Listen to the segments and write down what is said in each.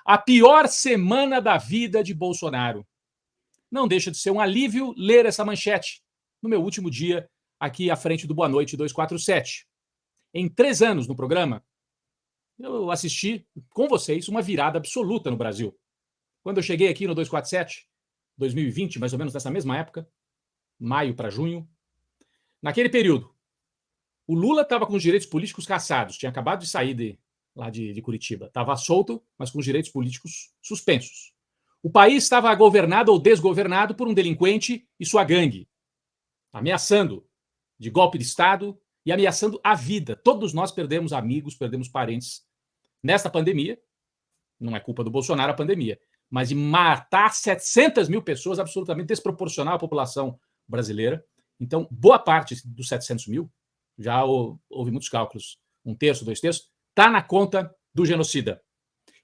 A pior semana da vida de Bolsonaro. Não deixa de ser um alívio ler essa manchete no meu último dia aqui à frente do Boa Noite 247. Em 3 anos no programa, eu assisti com vocês uma virada absoluta no Brasil. Quando eu cheguei aqui no 247, 2020, mais ou menos nessa mesma época, maio para junho, naquele período, o Lula estava com os direitos políticos cassados, tinha acabado de sair lá de Curitiba. Estava solto, mas com os direitos políticos suspensos. O país estava governado ou desgovernado por um delinquente e sua gangue, ameaçando de golpe de Estado e ameaçando a vida. Todos nós perdemos amigos, perdemos parentes nesta pandemia. Não é culpa do Bolsonaro a pandemia, mas de matar 700 mil pessoas, absolutamente desproporcional à população brasileira. Então, boa parte dos 700 mil, já houve muitos cálculos, 1/3, 2/3, está na conta do genocida.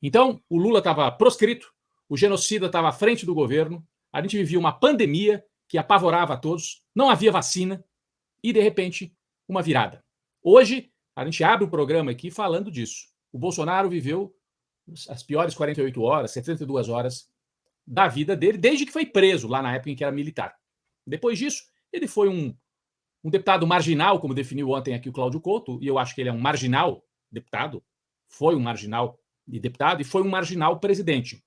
Então, o Lula estava proscrito, o genocida estava à frente do governo, a gente vivia uma pandemia que apavorava a todos, não havia vacina e, de repente, uma virada. Hoje, a gente abre o programa aqui falando disso. O Bolsonaro viveu as piores 48 horas, 72 horas da vida dele, desde que foi preso, lá na época em que era militar. Depois disso, ele foi um deputado marginal, como definiu ontem aqui o Cláudio Couto, e eu acho que ele é um marginal deputado, foi um marginal de deputado e foi um marginal presidente.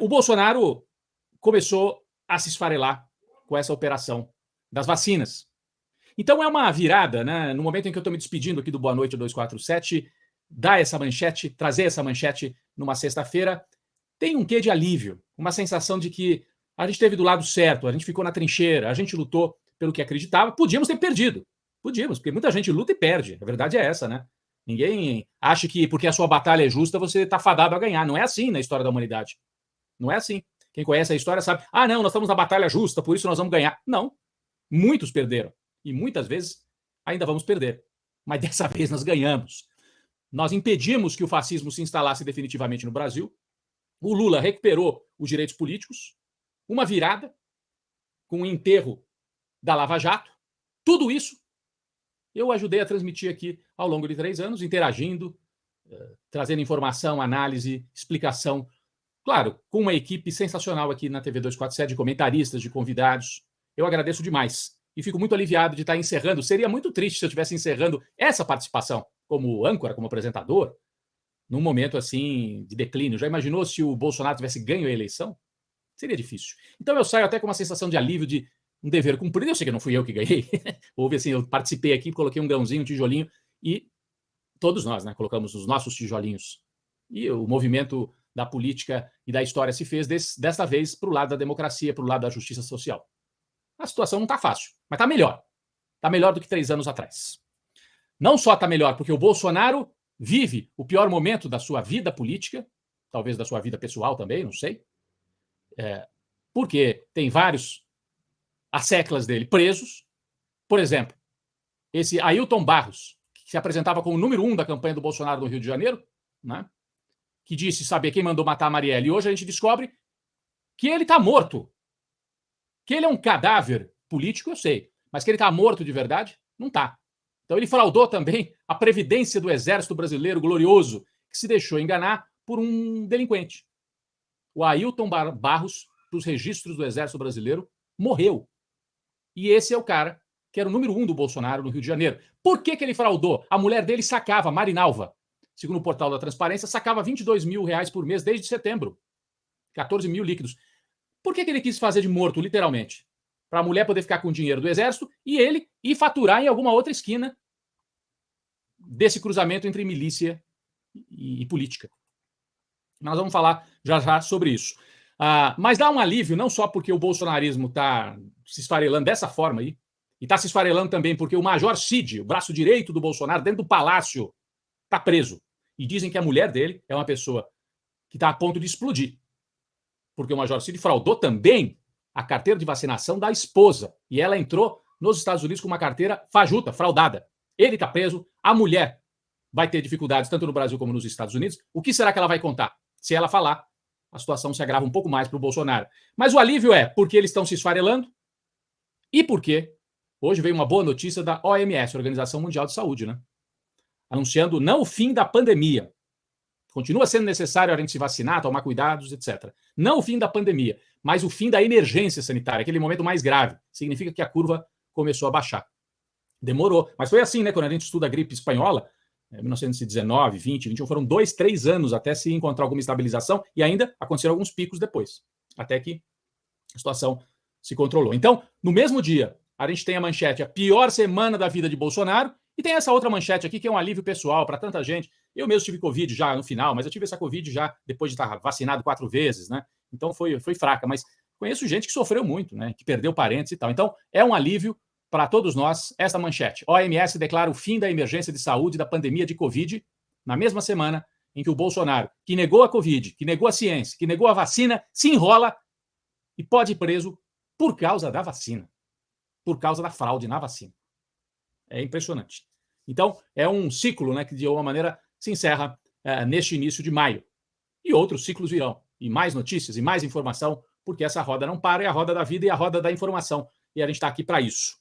O Bolsonaro começou a se esfarelar com essa operação das vacinas. Então é uma virada, né? No momento em que eu estou me despedindo aqui do Boa Noite 247, dar essa manchete, trazer essa manchete numa sexta-feira, tem um quê de alívio, uma sensação de que a gente esteve do lado certo, a gente ficou na trincheira, a gente lutou pelo que acreditava. Podíamos ter perdido, podíamos, porque muita gente luta e perde, a verdade é essa, né? Ninguém acha que porque a sua batalha é justa você está fadado a ganhar. Não é assim na história da humanidade. Não é assim. Quem conhece a história sabe, não, nós estamos na batalha justa, por isso nós vamos ganhar. Não. Muitos perderam. E muitas vezes ainda vamos perder. Mas dessa vez nós ganhamos. Nós impedimos que o fascismo se instalasse definitivamente no Brasil. O Lula recuperou os direitos políticos. Uma virada com o enterro da Lava Jato. Tudo isso eu ajudei a transmitir aqui ao longo de 3 anos, interagindo, trazendo informação, análise, explicação. Claro, com uma equipe sensacional aqui na TV 247, de comentaristas, de convidados. Eu agradeço demais. E fico muito aliviado de estar encerrando. Seria muito triste se eu estivesse encerrando essa participação como âncora, como apresentador, num momento assim de declínio. Já imaginou se o Bolsonaro tivesse ganho a eleição? Seria difícil. Então eu saio até com uma sensação de alívio, de um dever cumprido. Eu sei que não fui eu que ganhei. Houve assim, eu participei aqui, coloquei um grãozinho, um tijolinho, e todos nós, né, colocamos os nossos tijolinhos. E o movimento da política e da história se fez desta vez para o lado da democracia, para o lado da justiça social. A situação não está fácil, mas está melhor. Está melhor do que 3 anos atrás. Não só está melhor porque o Bolsonaro vive o pior momento da sua vida política, talvez da sua vida pessoal também, não sei, porque tem vários asseclas dele presos. Por exemplo, esse Ailton Barros, que se apresentava como o número 1 da campanha do Bolsonaro no Rio de Janeiro, né, que disse saber quem mandou matar a Marielle. E hoje a gente descobre que ele está morto. Que ele é um cadáver político, eu sei. Mas que ele está morto de verdade, não está. Então ele fraudou também a Previdência do Exército Brasileiro glorioso, que se deixou enganar por um delinquente. O Ailton Barros, dos registros do Exército Brasileiro, morreu. E esse é o cara que era o número 1 do Bolsonaro no Rio de Janeiro. Por que ele fraudou? A mulher dele sacava, Marinalva, segundo o portal da Transparência, sacava R$22 mil por mês desde setembro. 14 mil líquidos. Por que ele quis fazer de morto, literalmente? Para a mulher poder ficar com o dinheiro do Exército e ele ir faturar em alguma outra esquina desse cruzamento entre milícia e política. Nós vamos falar já já sobre isso. Mas dá um alívio, não só porque o bolsonarismo está se esfarelando dessa forma aí, e está se esfarelando também porque o Major Cid, o braço direito do Bolsonaro, dentro do palácio, está preso. E dizem que a mulher dele é uma pessoa que está a ponto de explodir. Porque o Major Cid fraudou também a carteira de vacinação da esposa. E ela entrou nos Estados Unidos com uma carteira fajuta, fraudada. Ele está preso, a mulher vai ter dificuldades tanto no Brasil como nos Estados Unidos. O que será que ela vai contar? Se ela falar, a situação se agrava um pouco mais para o Bolsonaro. Mas o alívio é porque eles estão se esfarelando e porque hoje veio uma boa notícia da OMS, Organização Mundial de Saúde, né? Anunciando não o fim da pandemia, Continua sendo necessário a gente se vacinar, tomar cuidados, etc. Não o fim da pandemia, mas o fim da emergência sanitária, aquele momento mais grave. Significa que a curva começou a baixar. Demorou. Mas foi assim, né? Quando a gente estuda a gripe espanhola, 1919, 20, 21, foram 2, 3 anos até se encontrar alguma estabilização e ainda aconteceram alguns picos depois, até que a situação se controlou. Então, no mesmo dia, a gente tem a manchete, a pior semana da vida de Bolsonaro, e tem essa outra manchete aqui, que é um alívio pessoal para tanta gente. Eu mesmo tive Covid já no final, mas eu tive essa Covid já depois de estar vacinado 4 vezes, né? Então foi fraca, mas conheço gente que sofreu muito, né? Que perdeu parentes e tal. Então, é um alívio para todos nós essa manchete. OMS declara o fim da emergência de saúde da pandemia de Covid na mesma semana em que o Bolsonaro, que negou a Covid, que negou a ciência, que negou a vacina, se enrola e pode ir preso por causa da vacina, por causa da fraude na vacina. É impressionante. Então, é um ciclo, né, que de alguma maneira se encerra neste início de maio. E outros ciclos virão. E mais notícias, e mais informação, porque essa roda não para, é a roda da vida e a roda da informação. E a gente está aqui para isso.